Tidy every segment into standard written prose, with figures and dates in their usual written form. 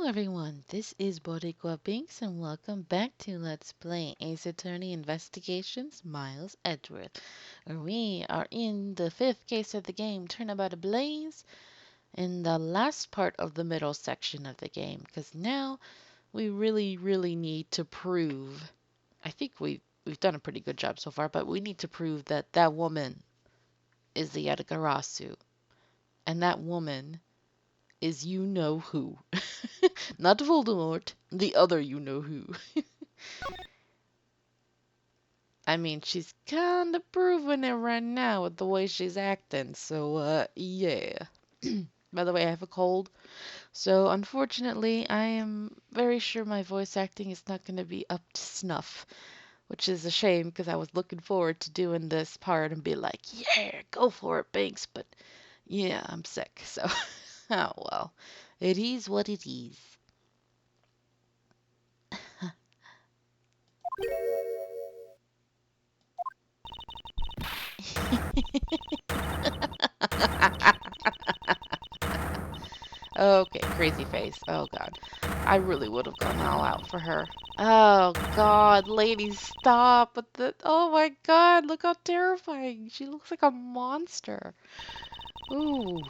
everyone, this is Boricua Binks and welcome back to Let's Play Ace Attorney Investigations Miles Edgeworth, where we are in the fifth case of the game, Turnabout Ablaze, in the last part of the middle section of the game, because now we really need to prove, I think we've done a pretty good job so far, but we need to prove that that woman is the Yatagarasu, and that woman is you-know-who. Not Voldemort, the other you-know-who. I mean, she's kinda proving it right now with the way she's acting, so, yeah. By the way, I have a cold, so unfortunately, I am very sure my voice acting is not gonna be up to snuff, which is a shame, because I was looking forward to doing this part and be like, yeah, go for it, Banks, but yeah, I'm sick, so, oh well. It is what it is. Okay, crazy face. Oh god. I really would have gone all out for her. Oh god, lady, stop. But oh my god, look how terrifying. She looks like a monster. Ooh.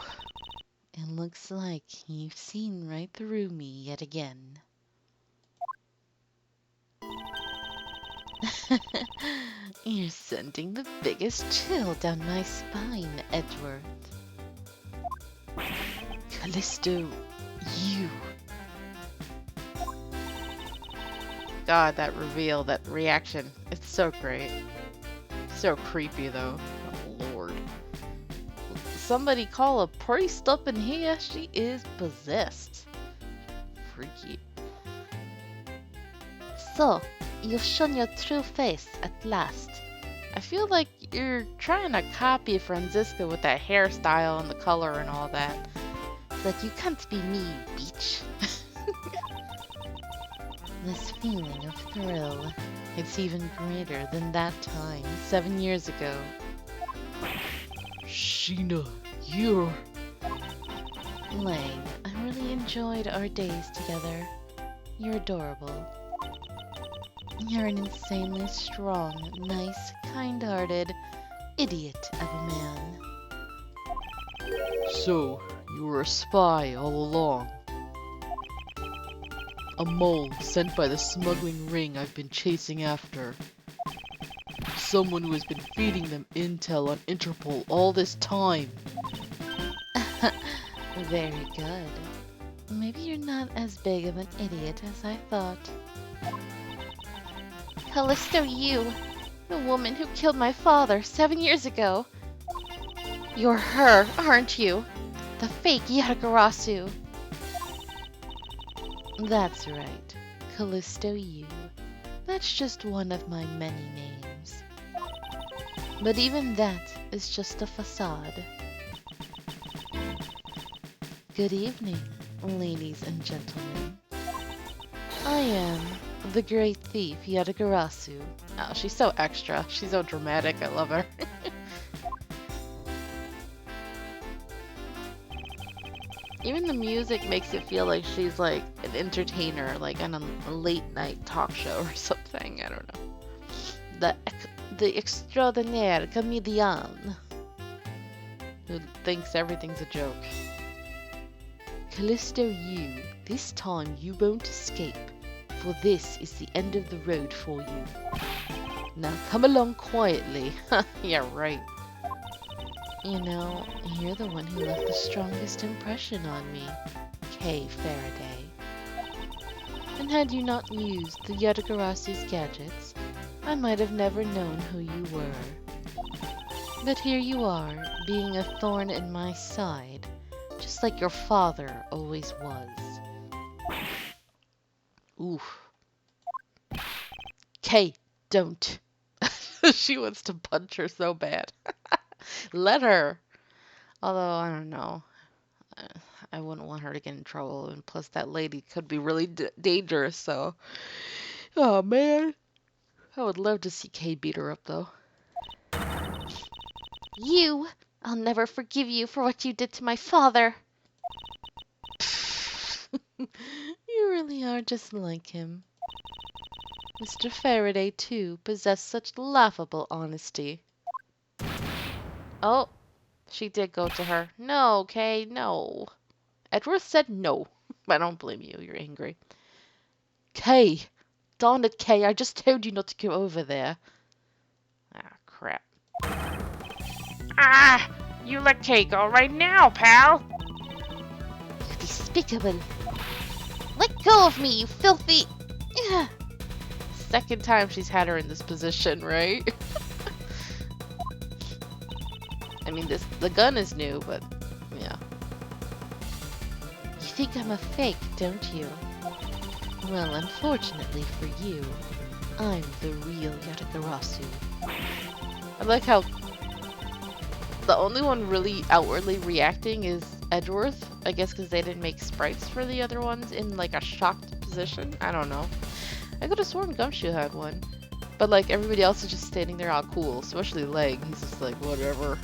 It looks like you've seen right through me yet again. You're sending the biggest chill down my spine, Edgeworth. Calisto Yew. God, that reveal, that reaction, it's so great. So creepy, though. Oh, Lord. Somebody call a priest up in here. She is possessed. Freaky. So, you've shown your true face at last. I feel like you're trying to copy Franziska with that hairstyle and the color and all that. But you can't be me, beach. This feeling of thrill, it's even greater than that time, 7 years ago. Shih-na, you're... Lang, I really enjoyed our days together. You're adorable. You're an insanely strong, nice, kind-hearted idiot of a man. So, you were a spy all along. A mole sent by the smuggling ring I've been chasing after. Someone who has been feeding them intel on Interpol all this time. Very good. Maybe you're not as big of an idiot as I thought. Calisto Yew, the woman who killed my father 7 years ago. You're her, aren't you? The fake Yatagarasu. That's right, Calisto Yew. That's just one of my many names. But even that is just a facade. Good evening, ladies and gentlemen. I am the great thief Yatagarasu. Oh, she's so extra. She's so dramatic. I love her. Even the music makes it feel like she's like an entertainer, like on a late night talk show or something. I don't know. The extraordinaire comedian who thinks everything's a joke. Calisto Yew, this time you won't escape, for this is the end of the road for you. Now come along quietly. Yeah, right. You know, you're the one who left the strongest impression on me, Kay Faraday. And had you not used the Yatagarasu's gadgets, I might have never known who you were. But here you are, being a thorn in my side, just like your father always was. Oof. Kay, don't. She wants to punch her so bad. Let her. Although, I don't know. I wouldn't want her to get in trouble. And plus, that lady could be really dangerous, so. Oh, man. I would love to see Kay beat her up, though. You! I'll never forgive you for what you did to my father. are just like him. Mr. Faraday, too, possessed such laughable honesty. Oh, she did go to her. No, Kay, no. Edgeworth said no. I don't blame you, you're angry. Kay! Darn it, Kay, I just told you not to go over there. Ah, crap. Ah! You let Kay go right now, pal! You despicable. Let go of me, you filthy... Ugh. Second time she's had her in this position, right? I mean, the gun is new, but yeah. You think I'm a fake, don't you? Well, unfortunately for you, I'm the real Yatagarasu. I like how the only one really outwardly reacting is Edgeworth. I guess because they didn't make sprites for the other ones in like a shocked position. I don't know. I could have sworn Gumshoe had one. But like everybody else is just standing there all cool, especially Leg. He's just like, whatever.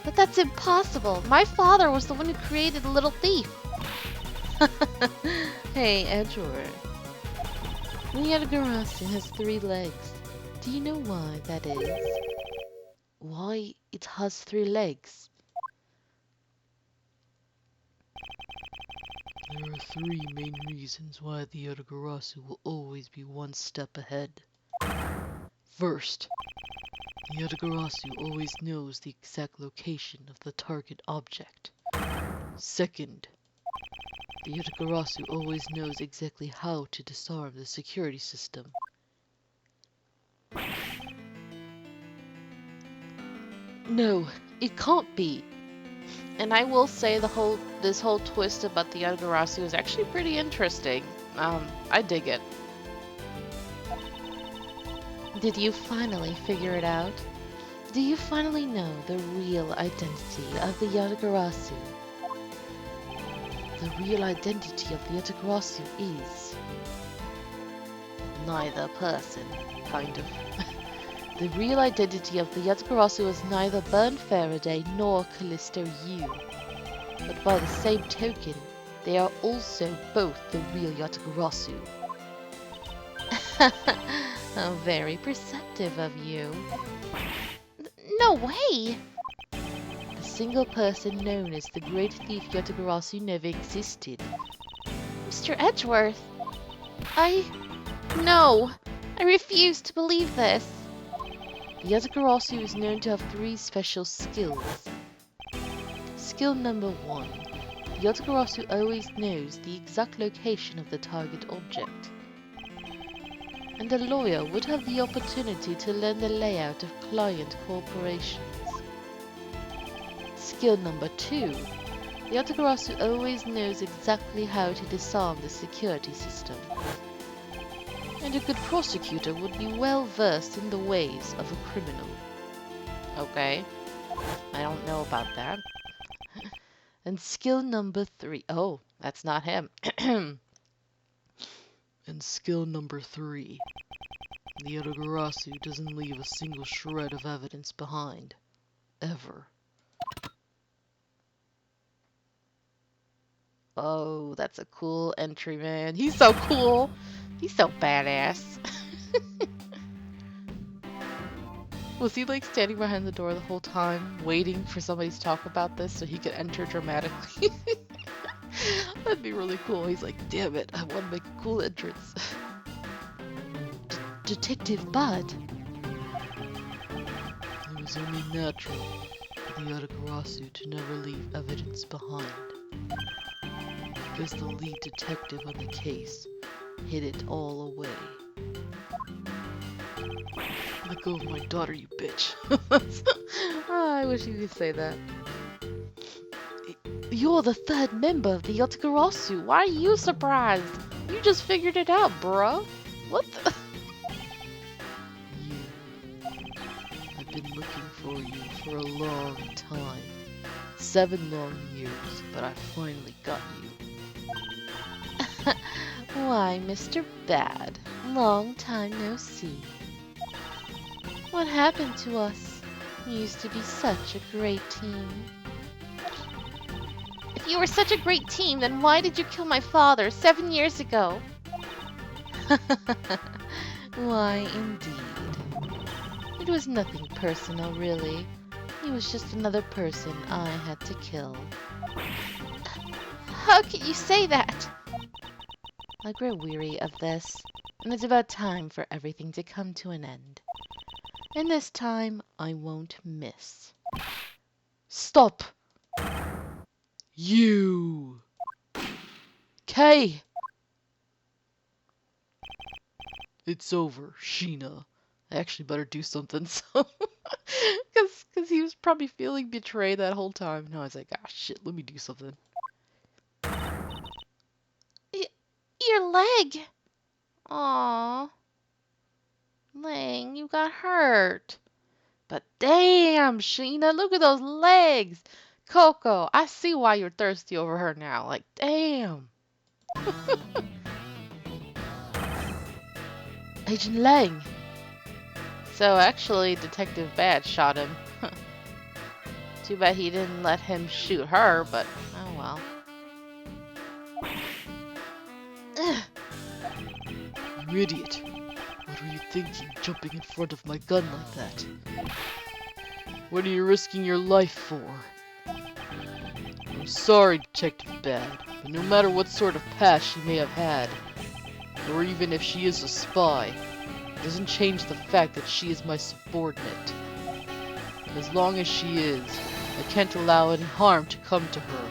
But that's impossible. My father was the one who created the little thief. Hey, Edgeworth. The Yatagarasu has 3 legs. Do you know why that is? Why it has 3 legs? There are 3 main reasons why the Yatagarasu will always be one step ahead. First, the Yatagarasu always knows the exact location of the target object. Second, the Yatagarasu always knows exactly how to disarm the security system. No, it can't be. And I will say this whole twist about the Yatagarasu is actually pretty interesting. I dig it. Did you finally figure it out? Do you finally know the real identity of the Yatagarasu? The real identity of the Yatagarasu is... neither person, kind of. The real identity of the Yatagarasu is neither Burn Faraday nor Calisto Yew. But by the same token, they are also both the real Yatagarasu. How very perceptive of you. No way! The single person known as the Great Thief Yatagarasu never existed. Mr. Edgeworth! No! I refuse to believe this! The Yatagarasu is known to have 3 special skills. Skill number 1. The Yatagarasu always knows the exact location of the target object. And a lawyer would have the opportunity to learn the layout of client corporations. Skill number 2. The Yatagarasu always knows exactly how to disarm the security system. And a good prosecutor would be well versed in the ways of a criminal. Okay. I don't know about that. And skill number 3. Oh, that's not him. And skill number 3. The Yatagarasu doesn't leave a single shred of evidence behind. Ever. Oh, that's a cool entry, man. He's so cool. He's so badass. Was he like standing behind the door the whole time, waiting for somebody to talk about this so he could enter dramatically? That'd be really cool. He's like, damn it, I want to make a cool entrance. Detective Bud. It was only natural for the Yatagarasu to never leave evidence behind. Because the lead detective on the case hid it all away. Let go of my daughter, you bitch. Oh, I wish you could say that. You're the 3rd member of the Yatagarasu. Why are you surprised? You just figured it out, bruh. What the? I've been looking for you for a long time. 7 long years, but I finally got you. Why, Mr. Bad, long time no see. What happened to us? We used to be such a great team. If you were such a great team, then why did you kill my father 7 years ago? Why, indeed. It was nothing personal, really. He was just another person I had to kill. How can you say that? I grow weary of this, and it's about time for everything to come to an end. And this time, I won't miss. Stop! You! Kay! It's over, Shih-na. I actually better do something, so... Because he was probably feeling betrayed that whole time. Now I was like, ah, shit, let me do something. Your leg! Aww. Lang, you got hurt. But damn, Shih-na, look at those legs! Coco, I see why you're thirsty over her now. Like, damn. Agent Lang. So actually, Detective Bad shot him. Too bad he didn't let him shoot her, but oh well. You idiot. What were you thinking, jumping in front of my gun like that? What are you risking your life for? I'm sorry, Detective Bad, but no matter what sort of past she may have had, or even if she is a spy, it doesn't change the fact that she is my subordinate. And as long as she is, I can't allow any harm to come to her,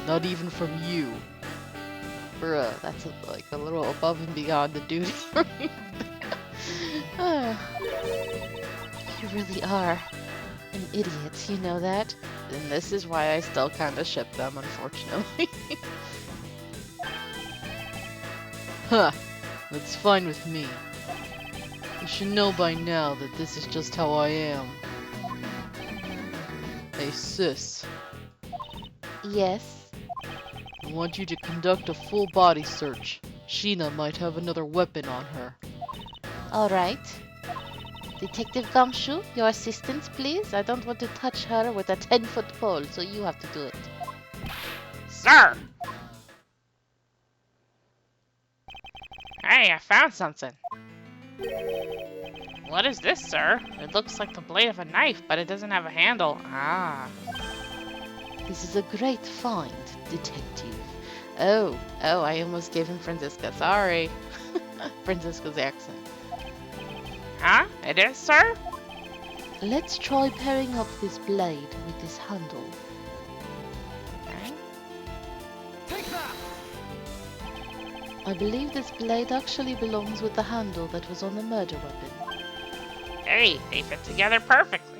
not even from you. Bruh, that's like a little above and beyond the duty for me. You really are an idiot, you know that? And this is why I still kinda ship them, unfortunately. Huh, that's fine with me. You should know by now that this is just how I am. Hey sis. Yes? I want you to conduct a full body search. Shih-na might have another weapon on her. Alright. Detective Gumshoe, your assistance, please? I don't want to touch her with a 10-foot pole, so you have to do it. Sir! Hey, I found something. What is this, sir? It looks like the blade of a knife, but it doesn't have a handle. Ah. This is a great find, detective. Oh, I almost gave him Franziska. Sorry. Franziska's accent. Huh? It is, sir? Let's try pairing up this blade with this handle. Okay. I believe this blade actually belongs with the handle that was on the murder weapon. Hey, they fit together perfectly.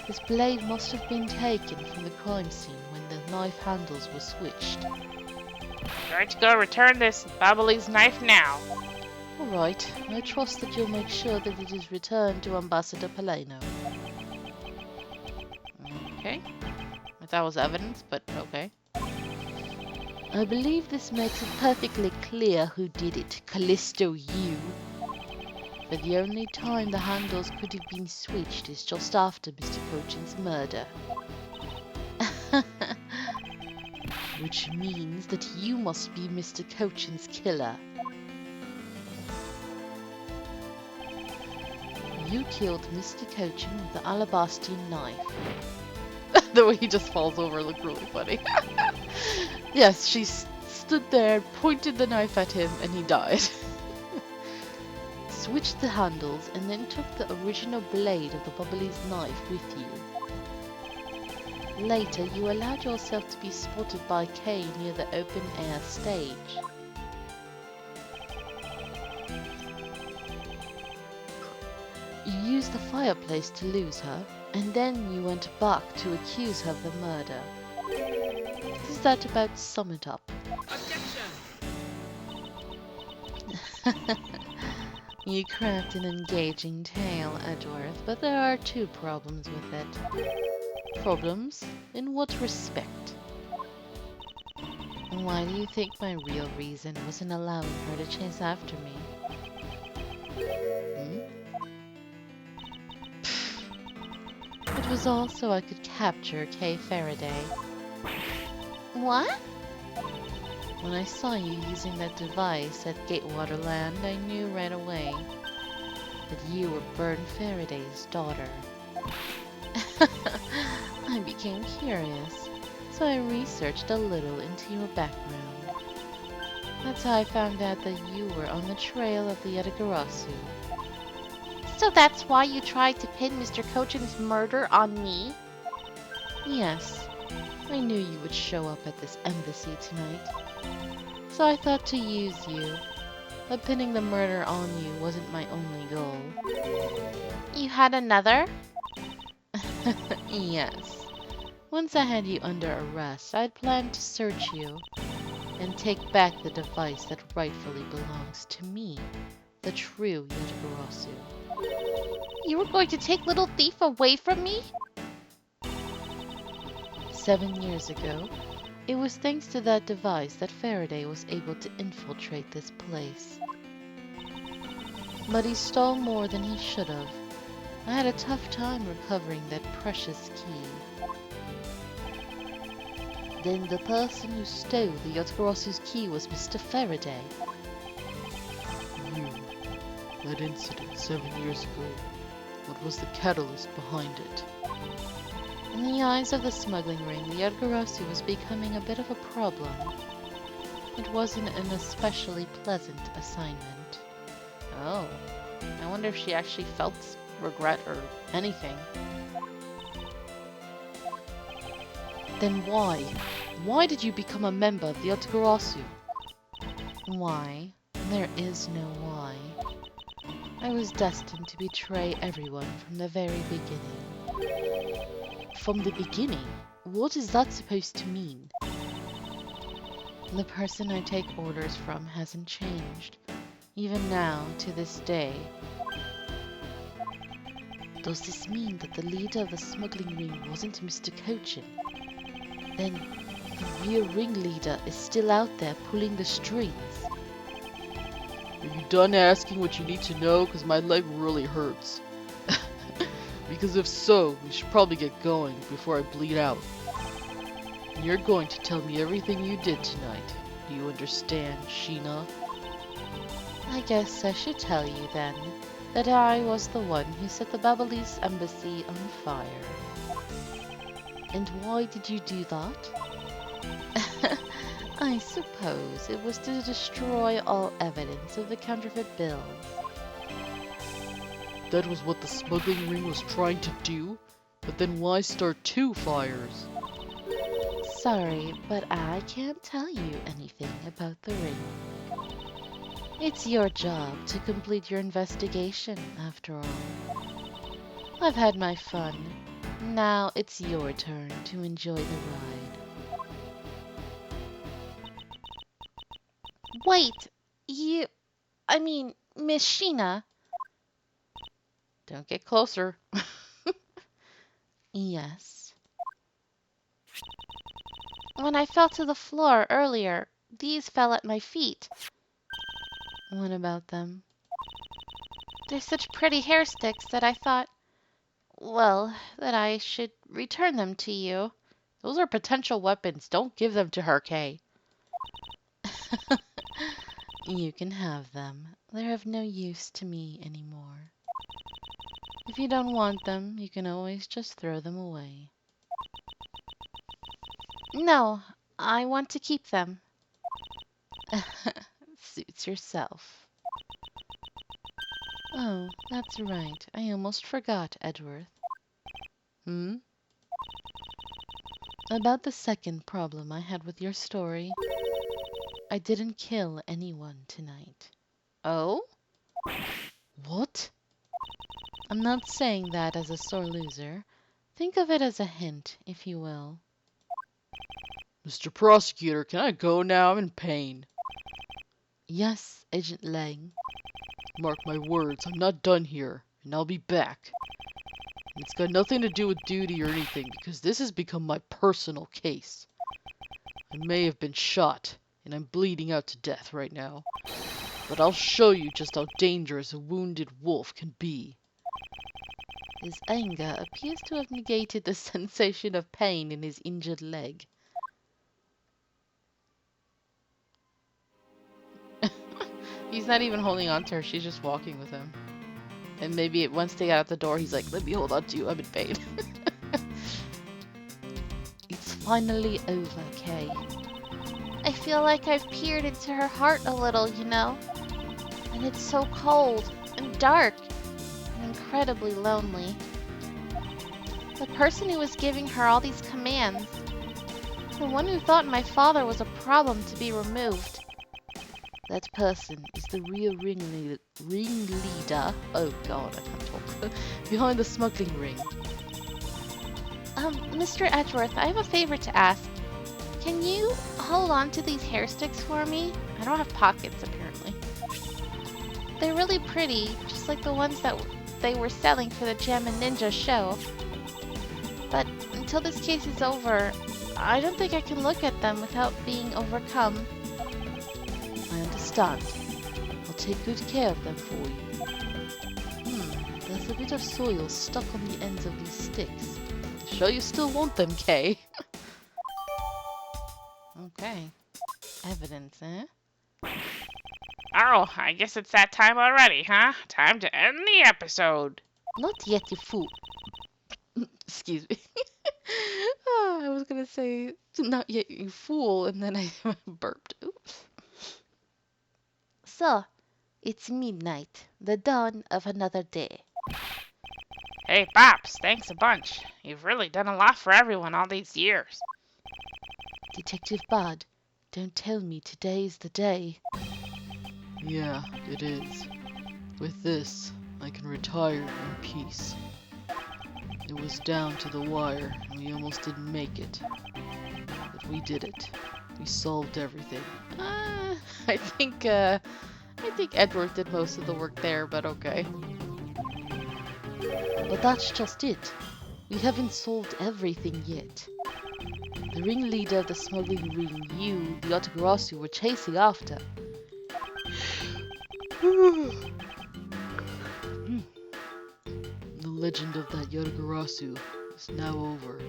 This blade must have been taken from the crime scene when the knife handles were switched. Try to go return this Babbly's knife now. Alright, I trust that you'll make sure that it is returned to Ambassador Paleno. Okay. I thought it was evidence, but okay. I believe this makes it perfectly clear who did it, Calisto Yew. But the only time the handles could have been switched is just after Mr. Cochin's murder. Which means that you must be Mr. Cochin's killer. You killed Mr. Cochin with the alabastrian knife. The way he just falls over looked really funny. Yes, she stood there, pointed the knife at him, and he died. Switched the handles and then took the original blade of the Bubbly's knife with you. Later, you allowed yourself to be spotted by Kay near the open-air stage. You used the fireplace to lose her, and then you went back to accuse her of the murder. Does that about sum it up? You craft an engaging tale, Edgeworth, but there are two problems with it. Problems? In what respect? Why do you think my real reason was in allowing her to chase after me? It was all so I could capture Kay Faraday. What? When I saw you using that device at Gatewaterland, I knew right away that you were Burn Faraday's daughter. I became curious, so I researched a little into your background. That's how I found out that you were on the trail of the Yatagarasu. So that's why you tried to pin Mr. Cochin's murder on me? Yes, I knew you would show up at this embassy tonight. So I thought to use you, but pinning the murder on you wasn't my only goal. You had another? Yes. Once I had you under arrest, I'd planned to search you and take back the device that rightfully belongs to me, the true Yatagarasu. You were going to take Little Thief away from me? 7 years ago, it was thanks to that device that Faraday was able to infiltrate this place. But he stole more than he should have. I had a tough time recovering that precious key. Then the person who stole the Yatagarasu's key was Mr. Faraday. You. That incident 7 years ago. What was the catalyst behind it? In the eyes of the smuggling ring, the Yatagarasu was becoming a bit of a problem. It wasn't an especially pleasant assignment. Oh. I wonder if she actually felt regret or anything. Then why? Why did you become a member of the Yatagarasu? Why? There is no why. I was destined to betray everyone from the very beginning. From the beginning? What is that supposed to mean? The person I take orders from hasn't changed, even now, to this day. Does this mean that the leader of the smuggling ring wasn't Mr. Cochin? Then the real ringleader is still out there pulling the strings. Are you done asking what you need to know? Because my leg really hurts. Because if so, we should probably get going before I bleed out. And you're going to tell me everything you did tonight. Do you understand, Shih-na? I guess I should tell you then that I was the one who set the Babalese embassy on fire. And why did you do that? I suppose it was to destroy all evidence of the counterfeit bills. That was what the smuggling ring was trying to do? But then why start 2 fires? Sorry, but I can't tell you anything about the ring. It's your job to complete your investigation, after all. I've had my fun. Now it's your turn to enjoy the ride. Wait! Miss Shih-na. Don't get closer. Yes. When I fell to the floor earlier, these fell at my feet. What about them? They're such pretty hair sticks that I thought, well, that I should return them to you. Those are potential weapons. Don't give them to her, Kay. You can have them. They're of no use to me anymore. If you don't want them, you can always just throw them away. No, I want to keep them. Suits yourself. Oh, that's right. I almost forgot, Edgeworth. About the second problem I had with your story. I didn't kill anyone tonight. Oh? What? I'm not saying that as a sore loser. Think of it as a hint, if you will. Mr. Prosecutor, can I go now? I'm in pain. Yes, Agent Lang. Mark my words, I'm not done here, and I'll be back. And it's got nothing to do with duty or anything, because this has become my personal case. I may have been shot, and I'm bleeding out to death right now. But I'll show you just how dangerous a wounded wolf can be. His anger appears to have negated the sensation of pain in his injured leg. He's not even holding on to her. She's just walking with him. And maybe once they got out the door, he's like, let me hold on to you. I'm in pain. It's finally over, Kay. I feel like I've peered into her heart a little, you know? And it's so cold and dark and incredibly lonely. The person who was giving her all these commands, the one who thought my father was a problem to be removed. That person is the real ringleader. Oh god, I can't talk. Behind the smuggling ring. Mr. Edgeworth, I have a favor to ask. Can you hold on to these hair sticks for me? I don't have pockets, apparently. They're really pretty, just like the ones that they were selling for the Gem and Ninja show. But until this case is over, I don't think I can look at them without being overcome. I understand. I'll take good care of them for you. There's a bit of soil stuck on the ends of these sticks. Sure you still want them, Kay? Okay. Evidence, eh? Oh, I guess it's that time already, huh? Time to end the episode. Not yet, you fool. Excuse me. I was gonna say, not yet, you fool, and then I burped. Oops. So, it's midnight, the dawn of another day. Hey, Pops, thanks a bunch. You've really done a lot for everyone all these years. Detective Bud, don't tell me today's the day. Yeah, it is. With this, I can retire in peace. It was down to the wire, and we almost didn't make it. But we did it. We solved everything. I think Edgeworth did most of the work there, but okay. But that's just it. We haven't solved everything yet. The ringleader of the smuggling ring, Yew, the Yatagarasu, were chasing after. The legend of that Yatagarasu is now over.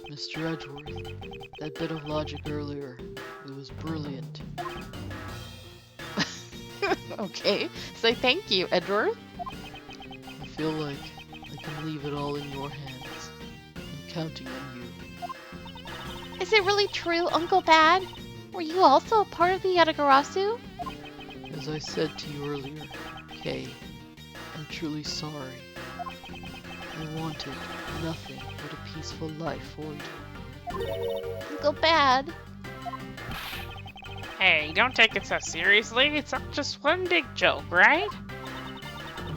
Mr. Edgeworth, that bit of logic earlier, it was brilliant. Okay, say thank you, Edgeworth. I feel like I can leave it all in your hands. I'm counting on you. Is it really true, Uncle Bad? Were you also a part of the Yatagarasu? As I said to you earlier, Kay, I'm truly sorry. I wanted nothing but a peaceful life for you. Uncle Bad? Hey, don't take it so seriously. It's all just one big joke, right?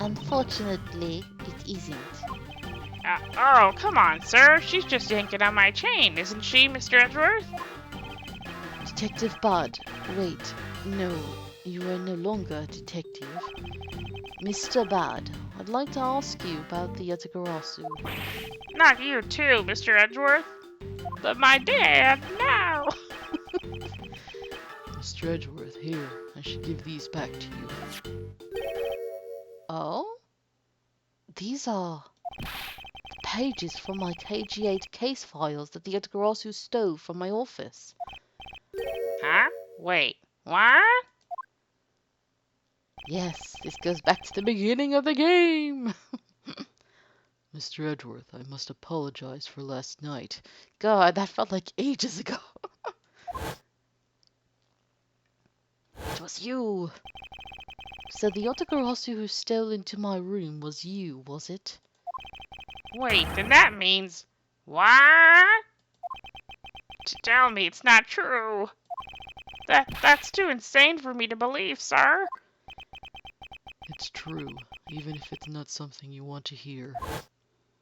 Unfortunately, it isn't. Oh, come on, sir. She's just yanking on my chain, isn't she, Mr. Edgeworth? Detective Bud, wait, no, you are no longer a detective. Mr. Bud, I'd like to ask you about the Yatagarasu. Not you too, Mr. Edgeworth. But my dad, no! Mr. Edgeworth, here, I should give these back to you. Oh? These are pages from my KG8 case files that the Yatagarasu stole from my office. Huh? Wait, what? Yes, this goes back to the beginning of the game. Mr. Edgeworth, I must apologize for last night. God, that felt like ages ago. It was you. So the Yatagarasu who stole into my room was you, was it? Wait, then that means... What? Tell me it's not true. That's too insane for me to believe, sir. It's true, even if it's not something you want to hear.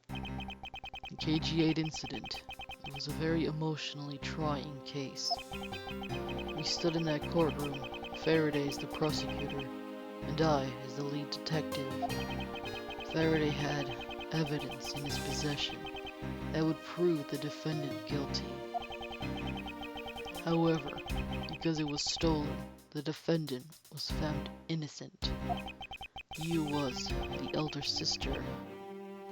The KG8 incident, it was a very emotionally trying case. We stood in that courtroom, Faraday as the prosecutor, and I as the lead detective. Faraday had evidence in his possession that would prove the defendant guilty. However, because it was stolen, the defendant was found innocent. You was the elder sister,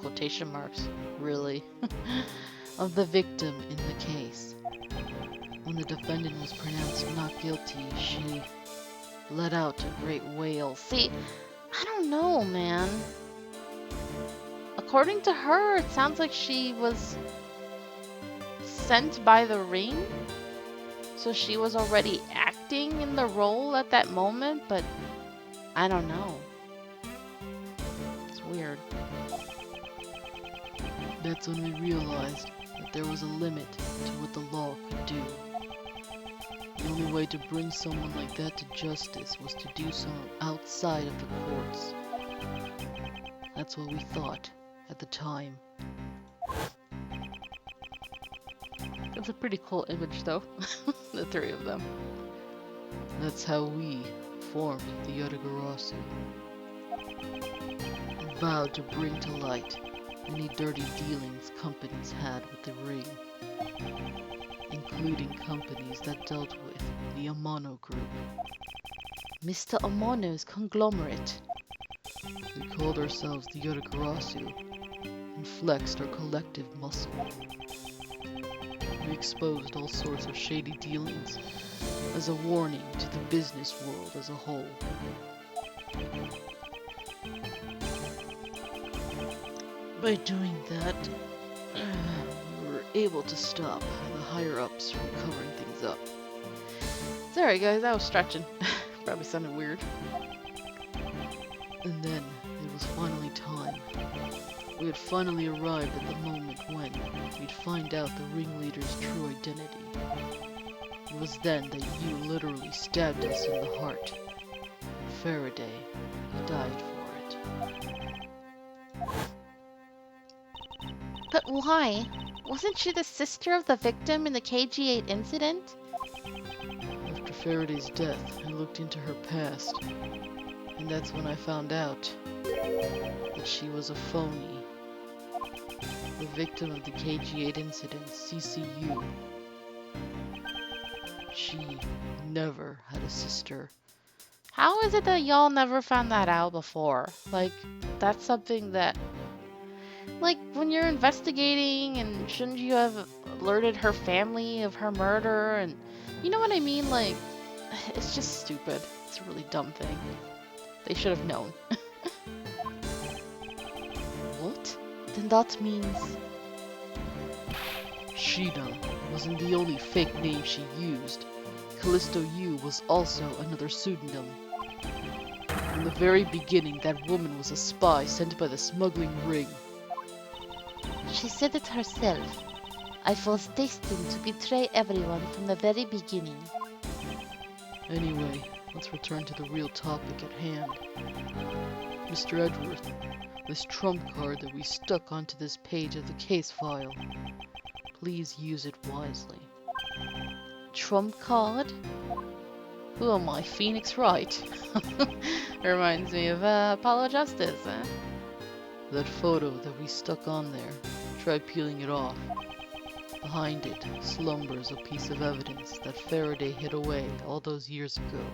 quotation marks, really, of the victim in the case. When the defendant was pronounced not guilty, she let out a great wail. See, I don't know, man. According to her, it sounds like she was sent by the ring. So she was already acting in the role at that moment, but I don't know. It's weird. That's when we realized that there was a limit to what the law could do. The only way to bring someone like that to justice was to do so outside of the courts. That's what we thought at the time. It's a pretty cool image though, the three of them. That's how we formed the Yatagarasu. And vowed to bring to light any dirty dealings companies had with the ring, including companies that dealt with the Amano Group. Mr. Amano's conglomerate. We called ourselves the Yatagarasu and flexed our collective muscle. We exposed all sorts of shady dealings as a warning to the business world as a whole. By doing that, we were able to stop the higher-ups from covering things up. Sorry guys, I was stretching. Probably sounded weird. And then it was finally time. We had finally arrived at the moment when we'd find out the ringleader's true identity. It was then that you literally stabbed us in the heart. And Faraday died for it. But why? Wasn't she the sister of the victim in the KG-8 incident? After Faraday's death, I looked into her past, and that's when I found out that she was a phony. The victim of the KG-8 incident, CCU. She never had a sister. How is it that y'all never found that out before? Like, that's something that... Like, when you're investigating, and shouldn't you have alerted her family of her murder, and... You know what I mean? Like, it's just stupid. It's a really dumb thing. They should have known. What? Then that means... Shih-na wasn't the only fake name she used. Calisto Yew was also another pseudonym. From the very beginning, that woman was a spy sent by the smuggling ring. She said it herself. I was destined to betray everyone from the very beginning. Anyway, let's return to the real topic at hand. Mr. Edgeworth, this trump card that we stuck onto this page of the case file. Please use it wisely. Trump card? Who am I, Phoenix Wright? Reminds me of Apollo Justice, eh? That photo that we stuck on there, try peeling it off. Behind it slumbers a piece of evidence that Faraday hid away all those years ago.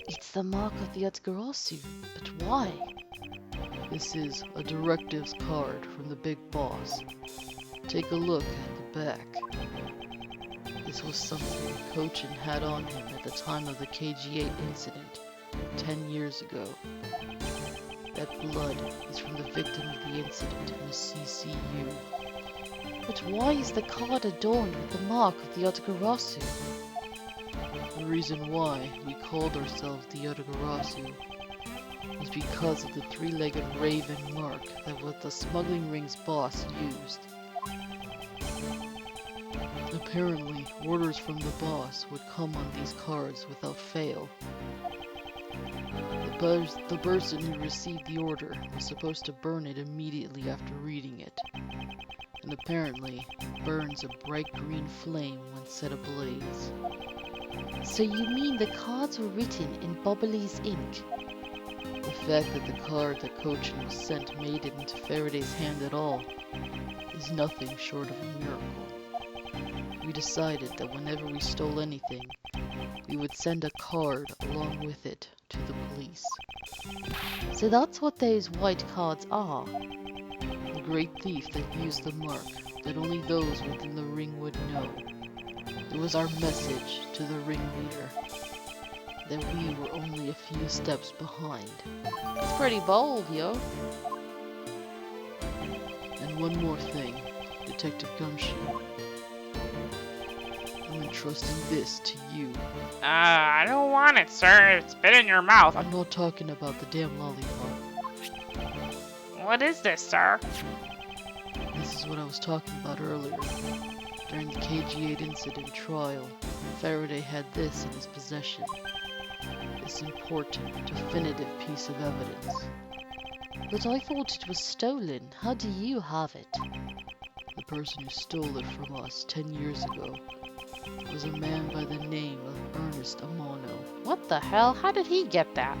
It's the mark of the Yatagarasu, but why? This is a directives card from the big boss. Take a look at the back. This was something Cochin had on him at the time of the KG-8 incident, 10 years ago. That blood is from the victim of the incident in the CCU. But why is the card adorned with the mark of the Yatagarasu? The reason why we called ourselves the Yatagarasu was because of the three-legged raven mark that what the smuggling ring's boss used. Apparently, orders from the boss would come on these cards without fail. The person who received the order was supposed to burn it immediately after reading it, and apparently burns a bright green flame when set ablaze. So you mean the cards were written in Bobbly's ink? The fact that the card that Cochin was sent made it into Faraday's hand at all is nothing short of a miracle. We decided that whenever we stole anything, we would send a card along with it to the police. So that's what those white cards are. The great thief that used the mark that only those within the ring would know. It was our message to the ringleader. that we were only a few steps behind. It's pretty bold, yo. And one more thing, Detective Gumshoe. I'm entrusting this to you. I don't want it, sir. It's been in your mouth. I'm not talking about the damn lollipop. What is this, sir? This is what I was talking about earlier. During the KG8 incident trial, Faraday had this in his possession. This important, definitive piece of evidence. But I thought it was stolen. How do you have it? The person who stole it from us 10 years ago was a man by the name of Ernest Amano, What the hell? How did he get that?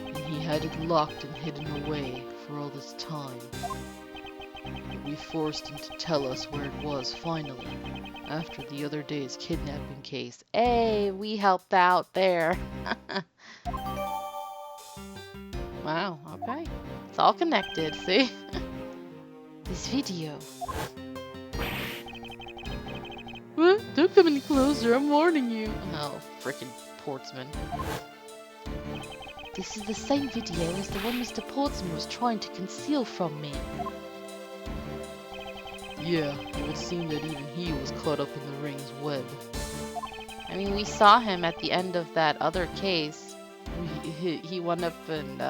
and he had it locked and hidden away for all this time. But we forced him to tell us where it was finally, after the other day's kidnapping case. Hey, we helped out there. Wow, okay. It's all connected, see? This video. What? Don't come any closer, I'm warning you. Oh, frickin' Portsman. This is the same video as the one Mr. Portsman was trying to conceal from me. Yeah, it would seem that even he was caught up in the ring's web. I mean, we saw him at the end of that other case. He went up and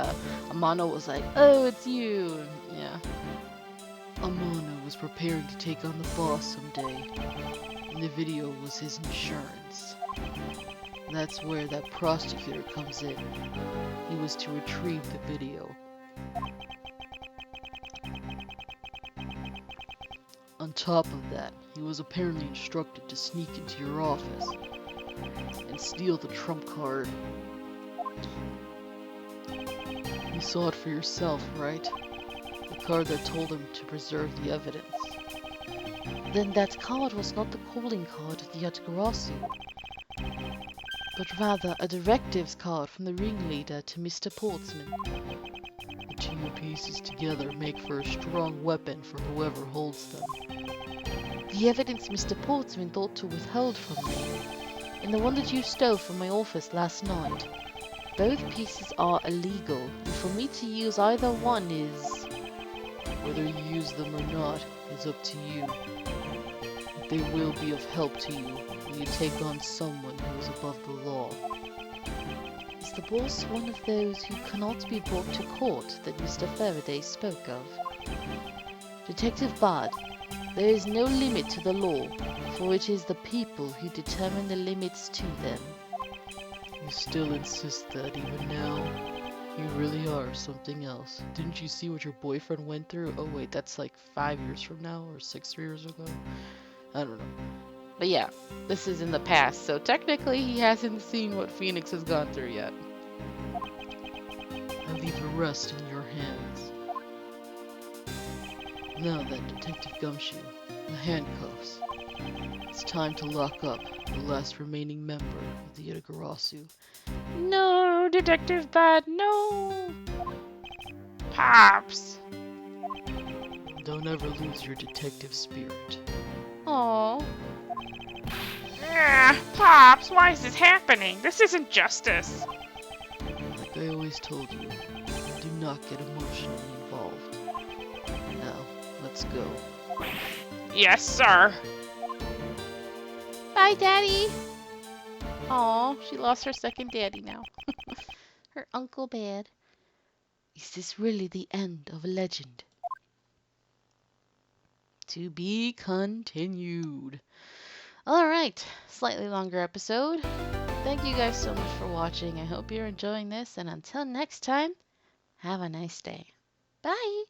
Amano was like, "Oh, it's you." And, yeah. Amano was preparing to take on the boss someday, and the video was his insurance. That's where that prosecutor comes in. He was to retrieve the video. On top of that, he was apparently instructed to sneak into your office and steal the trump card. You saw it for yourself, right? The card that told him to preserve the evidence. Then that card was not the calling card of the Yatagarasu, but rather a directives card from the ringleader to Mr. Portsman. The two pieces together make for a strong weapon for whoever holds them. The evidence Mr. Portsman thought to withhold from me, and the one that you stole from my office last night. Both pieces are illegal, and for me to use either one is... Whether you use them or not is up to you. But they will be of help to you when you take on someone who is above the law. Is the boss one of those who cannot be brought to court that Mr. Faraday spoke of? Detective Bard, there is no limit to the law, for it is the people who determine the limits to them. You still insist that even now, you really are something else. Didn't you see what your boyfriend went through? Oh wait, that's like 5 years from now or 6 years ago? I don't know. But yeah, this is in the past, so technically he hasn't seen what Phoenix has gone through yet. I leave the rest in your hands. Now then, Detective Gumshoe, the handcuffs. It's time to lock up the last remaining member of the Yatagarasu. No, Detective Bad, no! Pops! Don't ever lose your detective spirit. Aww. Pops, why is this happening? This isn't justice. Like I always told you, do not get emotionally involved. Now, let's go. Yes, sir. Bye, Daddy! Aw, she lost her second daddy now. Her Uncle Bad. Is this really the end of a legend? To be continued. Alright, slightly longer episode. Thank you guys so much for watching. I hope you're enjoying this, and until next time, have a nice day. Bye!